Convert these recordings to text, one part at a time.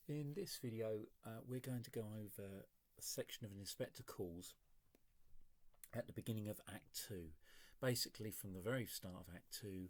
In this video, we're going to go over a section of an inspector calls at the beginning of Act 2, basically from the very start of Act 2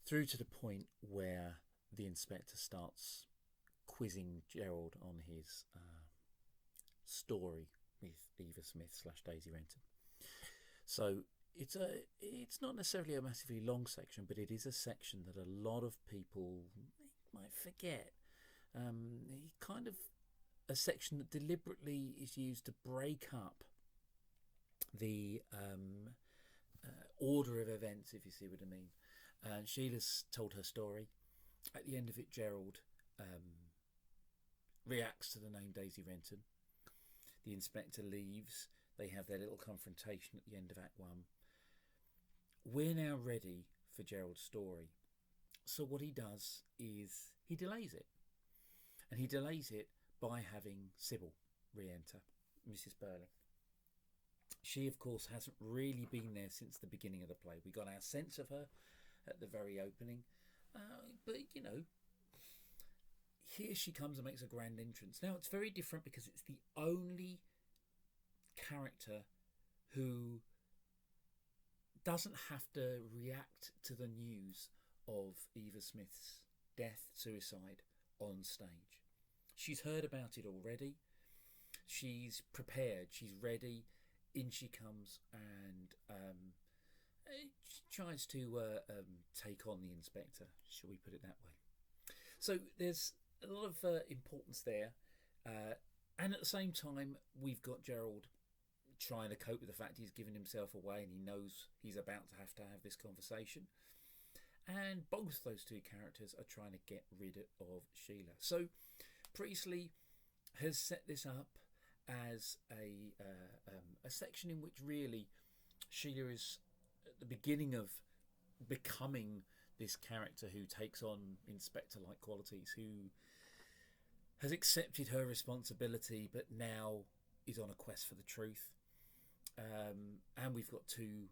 through to the point where the inspector starts quizzing Gerald on his story with Eva Smith / Daisy Renton. So it's not necessarily a massively long section, but it is a section that a lot of people might forget. Kind of a section that deliberately is used to break up the order of events, if you see what I mean. Sheila's told her story. At the end of it, Gerald reacts to the name Daisy Renton. The inspector leaves. They have their little confrontation at the end of Act 1. We're now ready for Gerald's story. So what he does is he delays it. And he delays it by having Sybil re-enter, Mrs. Burling. She, of course, hasn't really been there since the beginning of the play. We got our sense of her at the very opening. But, you know, here she comes and makes a grand entrance. Now, it's very different because it's the only character who doesn't have to react to the news of Eva Smith's death, suicide on stage. She's heard about it already. She's prepared. She's ready. In she comes and she tries to take on the inspector, shall we put it that way. So there's a lot of importance there. And at the same time, we've got Gerald trying to cope with the fact he's given himself away and he knows he's about to have this conversation. And both those two characters are trying to get rid of Sheila. So Priestley has set this up as a section in which really Sheila is at the beginning of becoming this character who takes on inspector-like qualities, who has accepted her responsibility but now is on a quest for the truth. And we've got two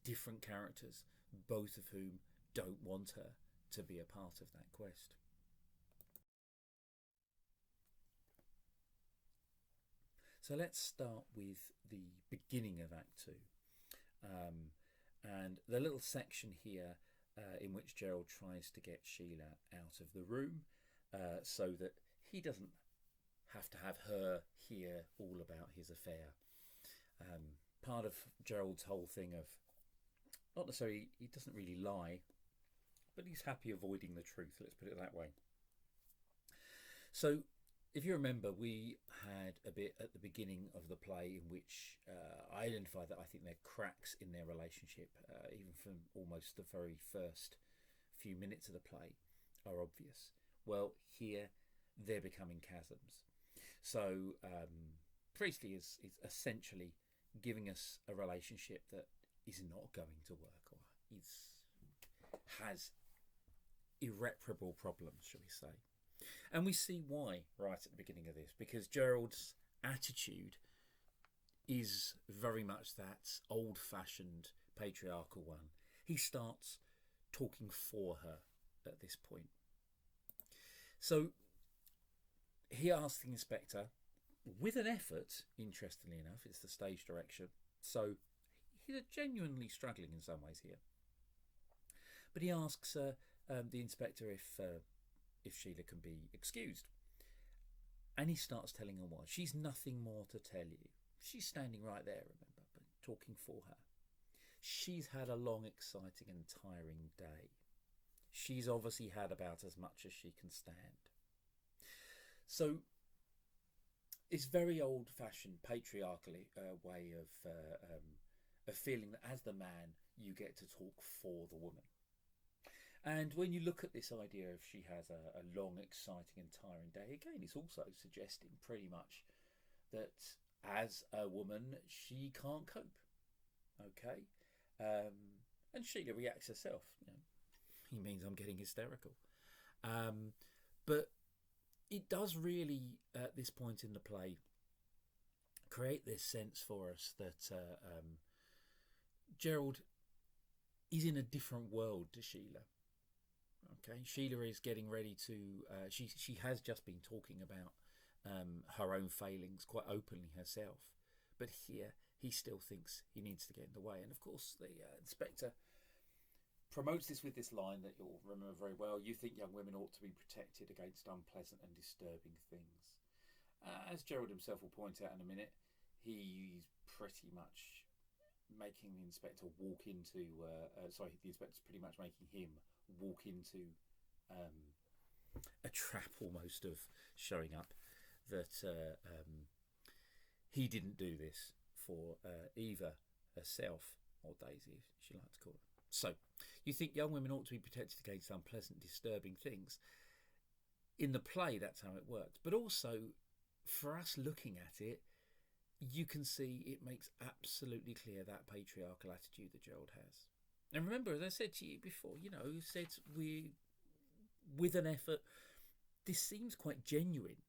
different characters, both of whom don't want her to be a part of that quest. So let's start with the beginning of Act 2. And the little section here in which Gerald tries to get Sheila out of the room so that he doesn't have to have her hear all about his affair. Part of Gerald's whole thing of, not necessarily, he doesn't really lie, but he's happy avoiding the truth, let's put it that way. So if you remember, we had a bit at the beginning of the play in which I identified that I think there are cracks in their relationship, even from almost the very first few minutes of the play are obvious. Well, here they're becoming chasms. So Priestley is essentially giving us a relationship that is not going to work, or has irreparable problems, shall we say. And we see why right at the beginning of this, because Gerald's attitude is very much that old-fashioned patriarchal one. He starts talking for her at this point. So he asks the inspector, with an effort, interestingly enough, it's the stage direction, so he's genuinely struggling in some ways here. But he asks the inspector if Sheila can be excused. And he starts telling her why. She's nothing more to tell you. She's standing right there, remember, but talking for her. She's had a long, exciting and tiring day. She's obviously had about as much as she can stand. So it's very old-fashioned, patriarchal way of feeling that as the man, you get to talk for the woman. And when you look at this idea of she has a long, exciting and tiring day, again, it's also suggesting pretty much that as a woman, she can't cope. Okay? And Sheila reacts herself. You know, he means I'm getting hysterical. But it does really, at this point in the play, create this sense for us that Gerald is in a different world to Sheila. Okay, Sheila is getting ready to. She has just been talking about her own failings quite openly herself, but here he still thinks he needs to get in the way. And of course, the inspector promotes this with this line that you'll remember very well: "You think young women ought to be protected against unpleasant and disturbing things." As Gerald himself will point out in a minute, he's pretty much making the inspector walk into. The inspector's pretty much making him walk into a trap almost of showing up that he didn't do this for Eva herself, or Daisy, as she likes to call her. So, you think young women ought to be protected against unpleasant, disturbing things. In the play, that's how it works. But also, for us looking at it, you can see it makes absolutely clear that patriarchal attitude that Gerald has. And remember, as I said to you before, said with an effort, this seems quite genuine.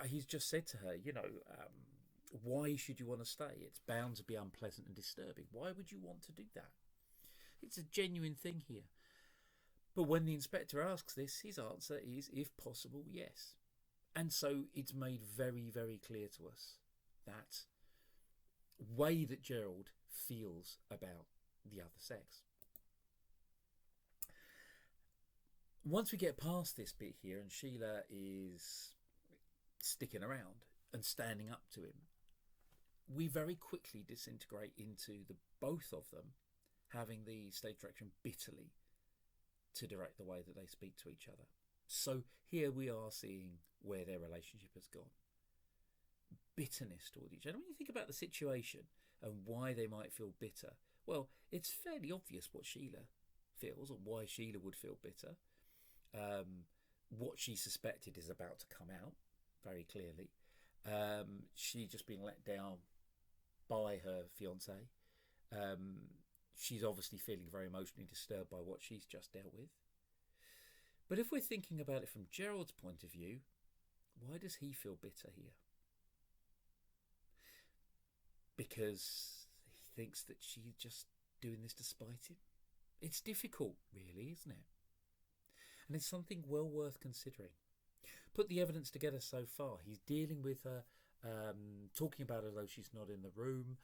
He's just said to her, why should you want to stay? It's bound to be unpleasant and disturbing. Why would you want to do that? It's a genuine thing here. But when the inspector asks this, his answer is, if possible, yes. And so it's made very, very clear to us that way that Gerald feels about the other sex. Once we get past this bit here and Sheila is sticking around and standing up to him, we very quickly disintegrate into the both of them having the stage direction bitterly to direct the way that they speak to each other. So here we are seeing where their relationship has gone. Bitterness toward each other. When you think about the situation and why they might feel bitter, well, it's fairly obvious what Sheila feels or why Sheila would feel bitter. What she suspected is about to come out very clearly. She's just been let down by her fiancé. She's obviously feeling very emotionally disturbed by what she's just dealt with. But if we're thinking about it from Gerald's point of view, why does he feel bitter here? Because he thinks that she's just doing this to spite him. It's difficult, really, isn't it? And it's something well worth considering. Put the evidence together so far. He's dealing with her, talking about her though she's not in the room,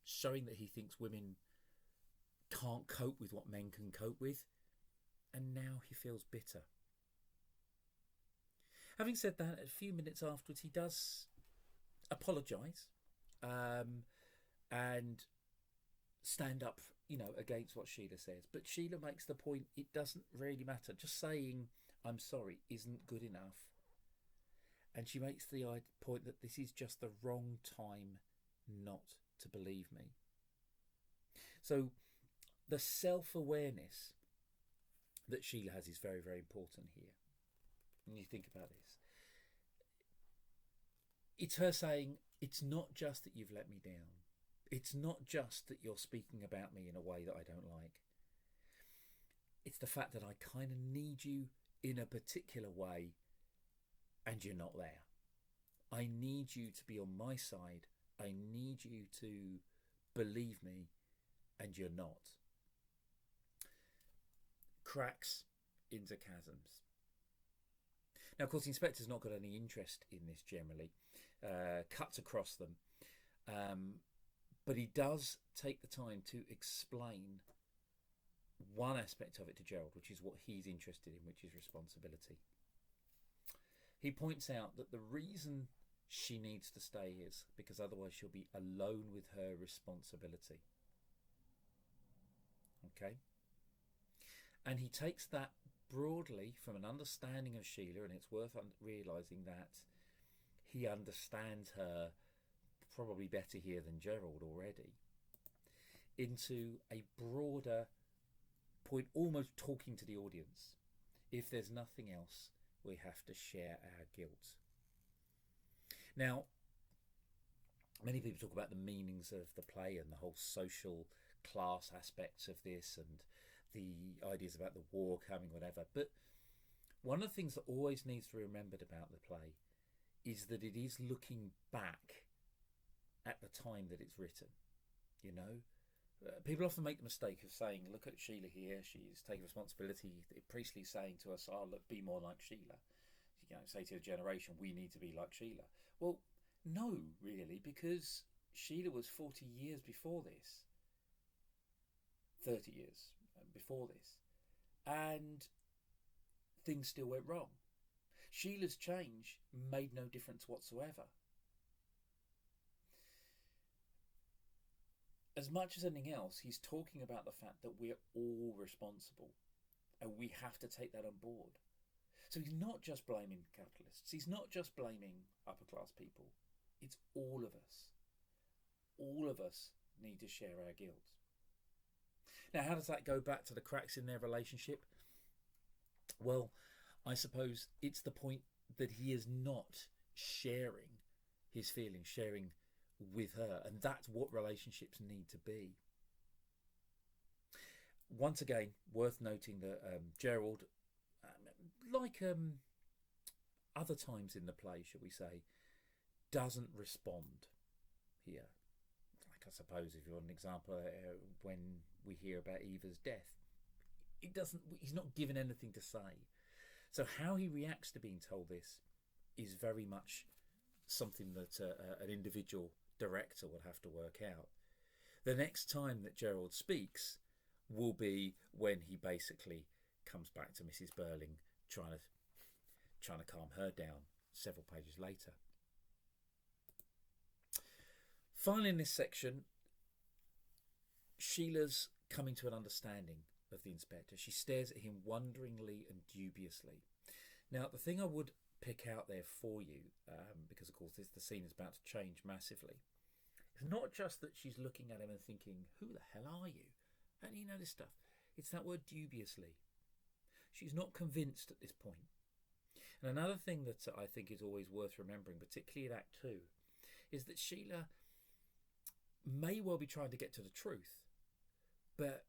showing that he thinks women can't cope with what men can cope with. And now he feels bitter. Having said that, a few minutes afterwards, he does apologise and stand up, against what Sheila says. But Sheila makes the point, it doesn't really matter. Just saying, I'm sorry, isn't good enough. And she makes the point that this is just the wrong time not to believe me. So the self-awareness that Sheila has is very, very important here. When you think about this, it's her saying, it's not just that you've let me down. It's not just that you're speaking about me in a way that I don't like. It's the fact that I kind of need you in a particular way and you're not there. I need you to be on my side. I need you to believe me and you're not. Cracks into chasms. Now, of course, the inspector's not got any interest in this generally. Cuts across them. But he does take the time to explain one aspect of it to Gerald, which is what he's interested in, which is responsibility. He points out that the reason she needs to stay is because otherwise she'll be alone with her responsibility. Okay? And he takes that broadly from an understanding of Sheila, and it's worth realising that he understands her probably better here than Gerald already, into a broader point, almost talking to the audience. If there's nothing else, we have to share our guilt. Now, many people talk about the meanings of the play and the whole social class aspects of this and the ideas about the war coming, whatever. But one of the things that always needs to be remembered about the play is that it is looking back at the time that it's written. People often make the mistake of saying, look at Sheila here, she's taking responsibility. Priestley's saying to us, oh, look, be more like Sheila. Say to a generation, we need to be like Sheila. Well, no, really, because Sheila was 40 years before this, 30 years before this, and things still went wrong. Sheila's change made no difference whatsoever. As much as anything else, he's talking about the fact that we're all responsible and we have to take that on board. So he's not just blaming capitalists. He's not just blaming upper class people. It's all of us. All of us need to share our guilt. Now, how does that go back to the cracks in their relationship? Well, I suppose it's the point that he is not sharing his feelings, sharing with her, and that's what relationships need to be. Once again, worth noting that Gerald, like other times in the play, shall we say, doesn't respond here. Like, I suppose, if you want an example, when we hear about Eva's death, he's not given anything to say. So how he reacts to being told this is very much something that an individual director will have to work out. The next time that Gerald speaks will be when he basically comes back to Mrs. Burling, trying to calm her down several pages later. Finally, in this section, Sheila's coming to an understanding of the inspector. She stares at him wonderingly and dubiously. Now, the thing I would pick out there for you, because of course the scene is about to change massively, it's not just that she's looking at him and thinking, who the hell are you? How do you know this stuff? It's that word dubiously. She's not convinced at this point. And another thing that I think is always worth remembering, particularly in Act 2, is that Sheila may well be trying to get to the truth, but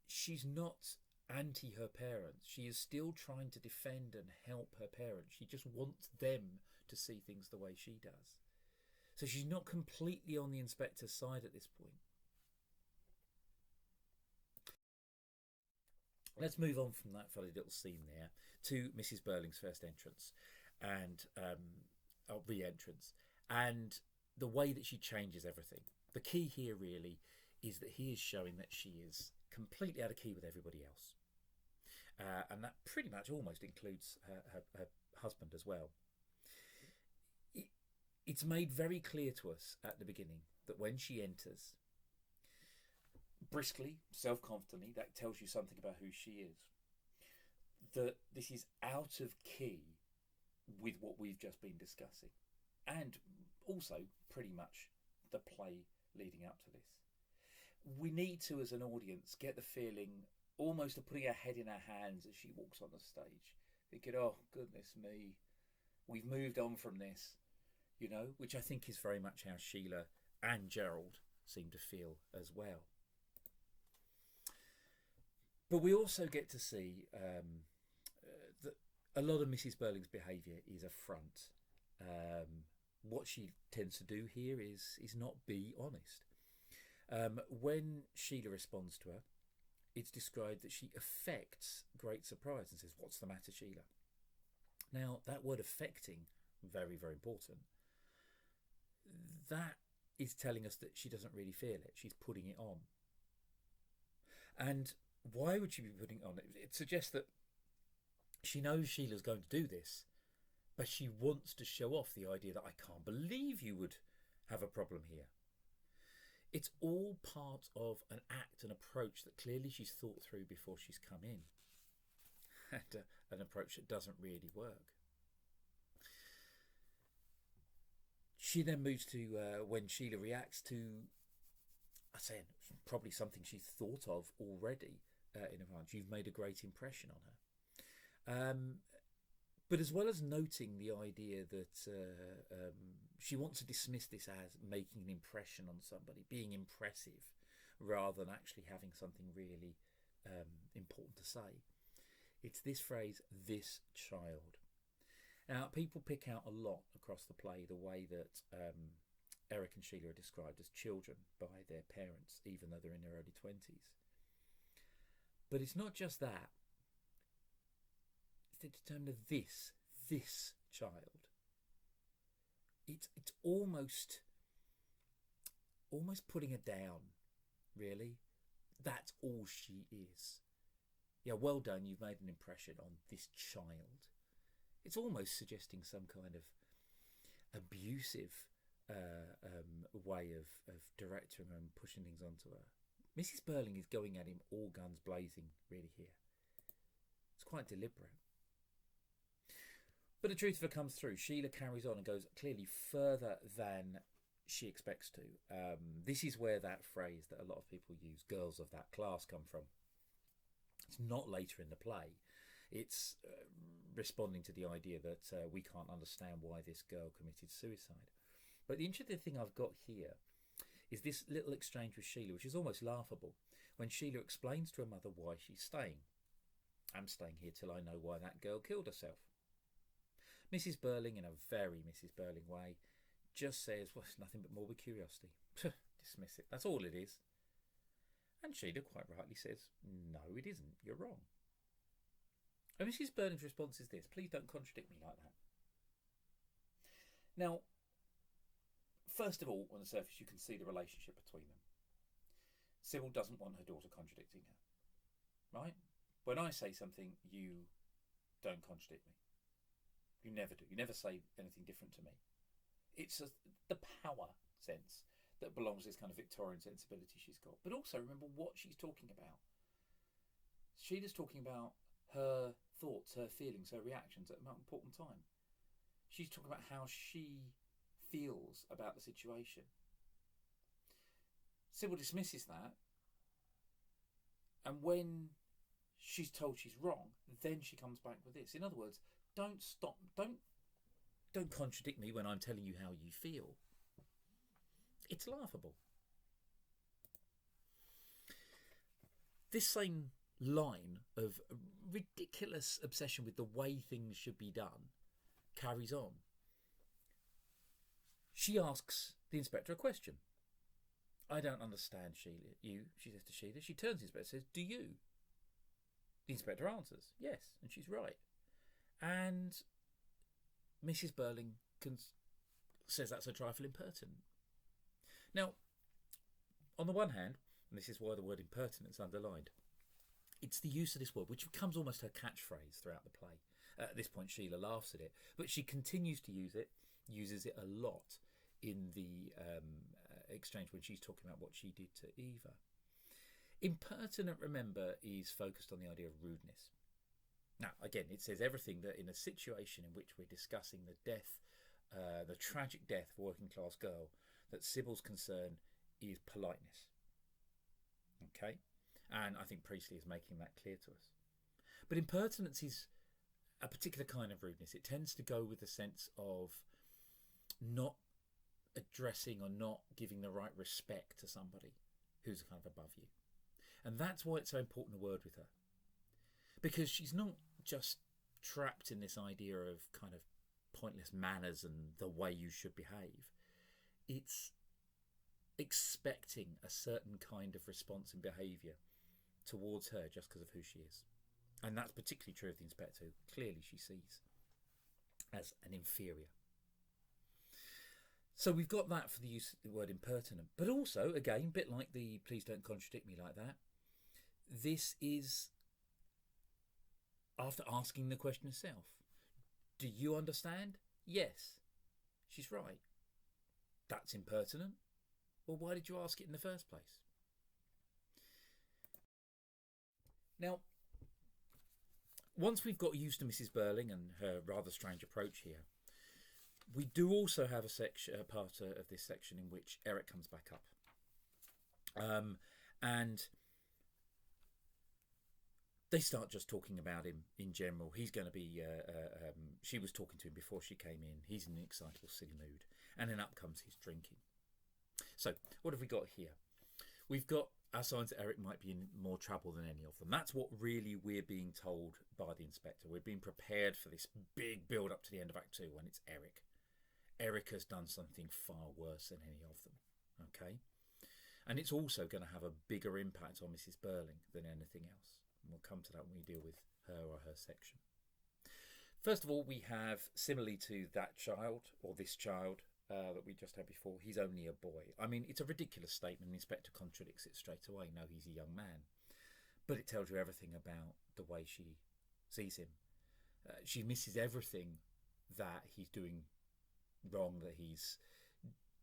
she's not anti her parents. She is still trying to defend and help her parents. She just wants them to see things the way she does. So she's not completely on the inspector's side at this point. Let's move on from that funny little scene there to Mrs. Burling's first entrance and re-entrance, and the way that she changes everything. The key here really is that he is showing that she is completely out of key with everybody else. And that pretty much almost includes her husband as well. It's made very clear to us at the beginning that when she enters, briskly, self-confidently, that tells you something about who she is. That this is out of key with what we've just been discussing. And also pretty much the play leading up to this. We need to, as an audience, get the feeling almost of putting our head in our hands as she walks on the stage. Thinking, oh, goodness me, we've moved on from this, you know, which I think is very much how Sheila and Gerald seem to feel as well. But we also get to see that a lot of Mrs. Burling's behaviour is a front. What she tends to do here is not be honest. When Sheila responds to her, it's described that she affects great surprise and says, "What's the matter, Sheila?" Now, that word affecting, very, very important. That is telling us that she doesn't really feel it. She's putting it on. And why would she be putting it on? It suggests that she knows Sheila's going to do this, but she wants to show off the idea that I can't believe you would have a problem here. It's all part of an act, an approach that clearly she's thought through before she's come in. And an approach that doesn't really work. She then moves to when Sheila reacts to, I say, probably something she's thought of already in advance. You've made a great impression on her. But as well as noting the idea that she wants to dismiss this as making an impression on somebody, being impressive, rather than actually having something really important to say. It's this phrase, this child. Now, people pick out a lot across the play the way that Eric and Sheila are described as children by their parents, even though they're in their early 20s. But it's not just that. It's the determinant of this child. It's almost putting her down, really. That's all she is. Yeah, well done, you've made an impression on this child. It's almost suggesting some kind of abusive way of directing her and pushing things onto her. Mrs. Burling is going at him all guns blazing, really, here. It's quite deliberate. But the truth of it comes through. Sheila carries on and goes clearly further than she expects to. This is where that phrase that a lot of people use, girls of that class, come from. It's not later in the play. It's responding to the idea that we can't understand why this girl committed suicide. But the interesting thing I've got here is this little exchange with Sheila, which is almost laughable, when Sheila explains to her mother why she's staying. I'm staying here till I know why that girl killed herself. Mrs. Burling, in a very Mrs. Burling way, just says, well, it's nothing but morbid curiosity. Dismiss it. That's all it is. And Sheila quite rightly says, no, it isn't. You're wrong. And Mrs. Burling's response is this: please don't contradict me like that. Now, first of all, on the surface, you can see the relationship between them. Sybil doesn't want her daughter contradicting her, right? When I say something, you don't contradict me. You never do. You never say anything different to me. It's the power sense that belongs to this kind of Victorian sensibility she's got. But also remember what she's talking about. Sheila's talking about her thoughts, her feelings, her reactions at an important time. She's talking about how she feels about the situation. Sybil dismisses that, and when she's told she's wrong, then she comes back with this. In other words, don't contradict me when I'm telling you how you feel. It's laughable. This same line of ridiculous obsession with the way things should be done carries on. She asks the inspector a question. I don't understand, Sheila. She says to Sheila. She turns to the inspector and says, do you? The inspector answers, yes, and she's right. And Mrs. Burling says that's a trifle impertinent. Now, on the one hand, and this is why the word impertinent is underlined, it's the use of this word, which becomes almost her catchphrase throughout the play. At this point, Sheila laughs at it, but she continues to use it, uses it a lot in the exchange when she's talking about what she did to Eva. Impertinent, remember, is focused on the idea of rudeness. Now, again, it says everything that in a situation in which we're discussing the death, the tragic death of a working class girl, that Sybil's concern is politeness. Okay? And I think Priestley is making that clear to us. But impertinence is a particular kind of rudeness. It tends to go with a sense of not addressing or not giving the right respect to somebody who's kind of above you. And that's why it's so important to word with her. Because she's not just trapped in this idea of kind of pointless manners and the way you should behave. It's expecting a certain kind of response and behaviour towards her just because of who she is. And that's particularly true of the inspector, who clearly she sees as an inferior. So we've got that for the use of the word impertinent. But also, again, a bit like the please don't contradict me like that, this is after asking the question herself. Do you understand? Yes. She's right. That's impertinent. Well, why did you ask it in the first place? Now, once we've got used to Mrs. Burling and her rather strange approach here, we do also have a part of this section in which Eric comes back up. And they start just talking about him in general. He's going to be, she was talking to him before she came in. He's in an excitable, silly mood. And then up comes his drinking. So what have we got here? We've got our signs that Eric might be in more trouble than any of them. That's what really we're being told by the inspector. We're being prepared for this big build up to the end of Act 2 when it's Eric. Eric has done something far worse than any of them. Okay? And it's also going to have a bigger impact on Mrs. Burling than anything else. And we'll come to that when we deal with her or her section. First of all, we have, similarly to that child, or this child that we just had before, he's only a boy. I mean, it's a ridiculous statement. The inspector contradicts it straight away. No, he's a young man. But it tells you everything about the way she sees him. She misses everything that he's doing wrong, that he's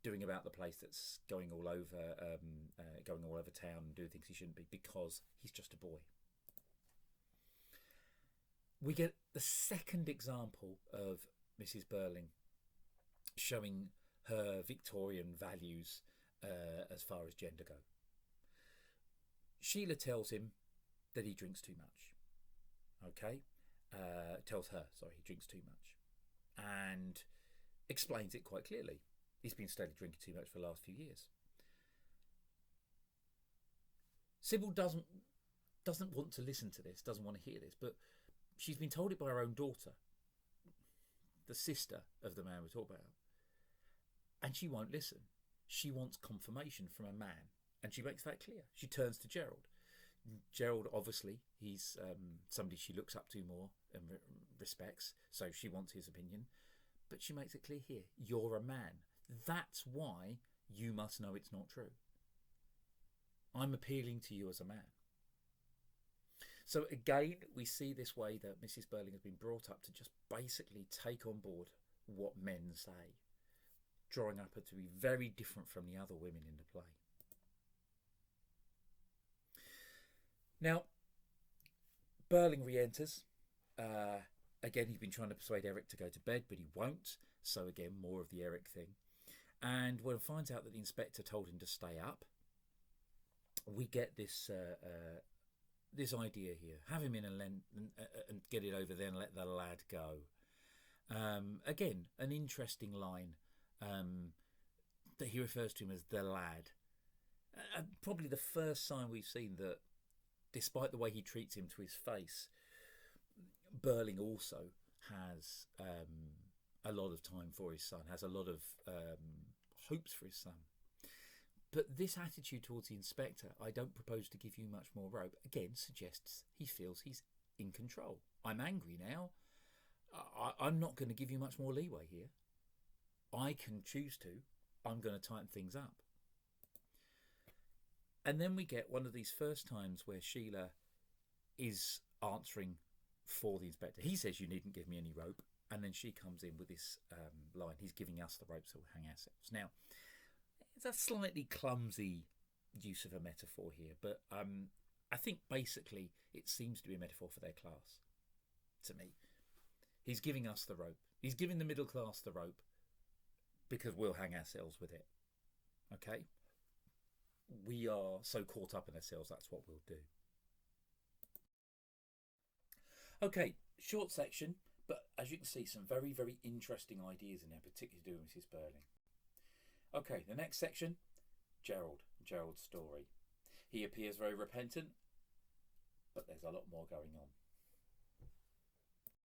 doing about the place that's going all over town and doing things he shouldn't be, because he's just a boy. We get the second example of Mrs. Burling showing her Victorian values as far as gender go. Sheila tells him that he drinks too much. Okay? Tells her, sorry, he drinks too much. And explains it quite clearly. He's been steadily drinking too much for the last few years. Sybil doesn't want to listen to this, doesn't want to hear this, but she's been told it by her own daughter, the sister of the man we're talking about. And she won't listen. She wants confirmation from a man. And she makes that clear. She turns to Gerald. Gerald, obviously, he's somebody she looks up to more and respects, so she wants his opinion. But she makes it clear here, you're a man. That's why you must know it's not true. I'm appealing to you as a man. So again, we see this way that Mrs. Burling has been brought up to just basically take on board what men say, drawing up her to be very different from the other women in the play. Now, Burling re-enters. Again, he's been trying to persuade Eric to go to bed, but he won't. So again, more of the Eric thing. And when he finds out that the inspector told him to stay up, we get this this idea here. Have him in and get it over, then let the lad go. Again, an interesting line that he refers to him as the lad. Probably the first sign we've seen that, despite the way he treats him to his face, Burling also has a lot of time for his son, has a lot of hopes for his son. But this attitude towards the inspector, I don't propose to give you much more rope, again suggests he feels he's in control. I'm angry now. I'm not going to give you much more leeway here. I can choose to. I'm going to tighten things up. And then we get one of these first times where Sheila is answering for the inspector. He says, you needn't give me any rope. And then she comes in with this line, he's giving us the rope so we'll hang ourselves. Now, it's a slightly clumsy use of a metaphor here, but I think basically it seems to be a metaphor for their class, to me. He's giving us the rope. He's giving the middle class the rope because we'll hang ourselves with it. Okay? We are so caught up in ourselves, that's what we'll do. Okay, short section, but as you can see, some very, very interesting ideas in there, particularly to do with Mrs. Burling. Okay, the next section, Gerald's story. He appears very repentant, but there's a lot more going on.